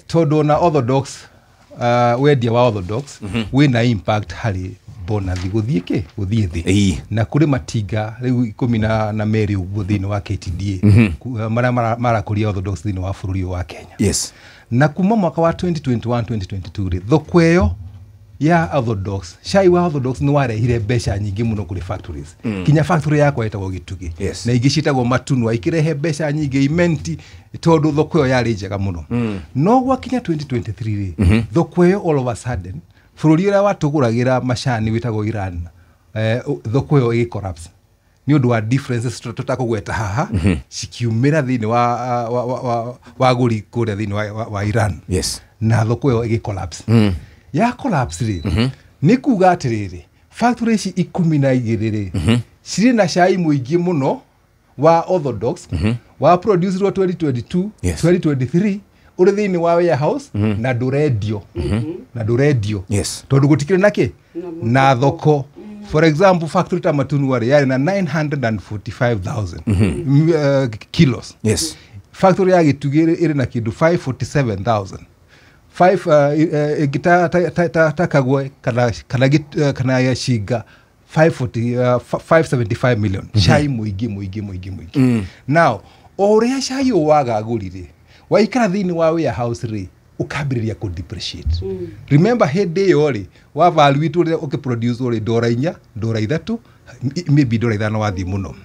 Todo na orthodox wendia wa orthodox wina impact hari bona thiguthie guthie na kuri matinga riu 12 uguo thini wa KTDA mara kuria orthodox thini wa bururi wa Kenya. Yes. Na kuma mwaka wa 2021 2022 thoko eyo ya orthodox shai wa orthodox ni warehire mbeca nyingi muno kuri factories. Kinya factory yakwa etagwo Gitugi. Yes. Na igicitagwo Matunwa ikirehe mbeca nyingi imenti tondu thoko eyo yari njega muno. No gwa kinya 2023 thoko eyo all of a sudden bururi uria watuguragira macani witagwo Iran thoko eyo igi collapse ni undu wa differences tutakugweta haha cikiumira thini wa guri kuria thini wa Iran. Yes. Na thoko eyo igi collapse ya collapse ri ni kuga atiriri factory ici 12 ciri na cai muingi muno wa orthodox wa produce 2022 2023 uri thini wa warehouse na ndurendio na ndurendio. Yes. Tondu gutikire naki na thoko. For example, factory ta Matunwa yari na 945,000 kilos. Yes. Factory ya Gitugi iri na kindu 547,000. 5 kagwe kana ya shiga 575 million. Shai muigi. Now, oria shai owaga gurire waikara thini wa warehouse ri ukambiriria ku depreciate. Remember hede yori wa value itu ri ukiproduce ori $4 $3 maybe $5 wathi muno.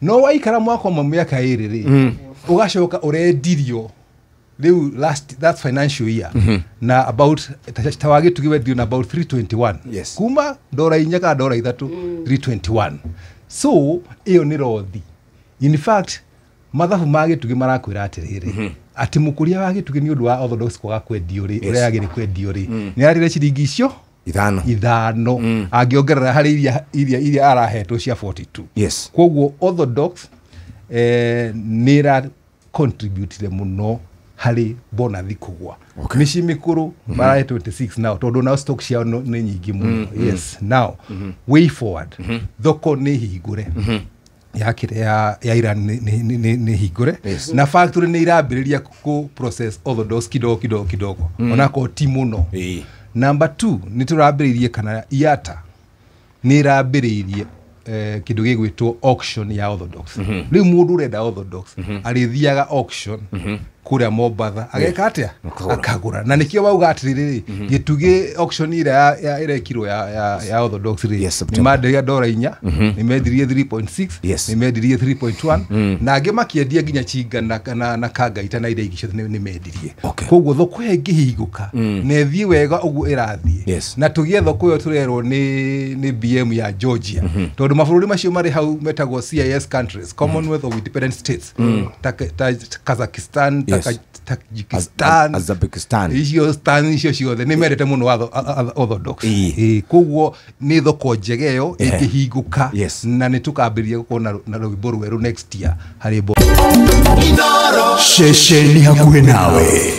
No waikara mwako miaka iri ri ugacoka urendirio riu that financial year na about tawage tugiwe na about 321. Yes. Kuma $4 ka $3 321. So iyo ni rothi. In fact mathabu ma Gitugi marakwira atiriri ati mukuria wa Gitugi ni undu wa orthodox kwaga kwendio ri uria yagiri kwendio ri ni arire ciringi icio ithano angiongerera hari iria arahetwo cia 42. Yes. Koguo orthodox ni ra contribute muno hari bonathi kugwa. Mici mikuru mara 26 now tondu na stock cia ni nyingi muno. Yes. Now way forward thoko ni hingure ya Iran ni hingure. Yes. Na factory ni irambiriria ku process orthodox kidogo ona ko ti muno. Number 2 ni turambiririe kana IATA ni irambiririe kindu gigwitwo auction ya orthodox. Riu mundu urenda orthodox arithiaga auction kuria Mombasa ageka atia akagura na nikio bauga atiriri Gitugi auction ira irekirwo ya orthodox ri ni mandiria $4 ni mendirie 3.6 ni mendirie 3.1 na ange makiendia nginya chinga na kangaita na ire igicio ni mendirie. Koguo thoko ingihiguka na ethie wega uguo irathie na tugie thoko yo turerwo ni BM ya Georgia tondu mabũrũri macio mari hau metagwo CIS countries, Commonwealth of Independent States, Kazakhstan, Tajikistan, Uzbekistan, icio ciothe ni merete muno orthodox. Koguo ni thoko njegeyo ingihiguka na ni tukambiria gukona na rwimbo rweru next year hari shesheni hakuhe nawe.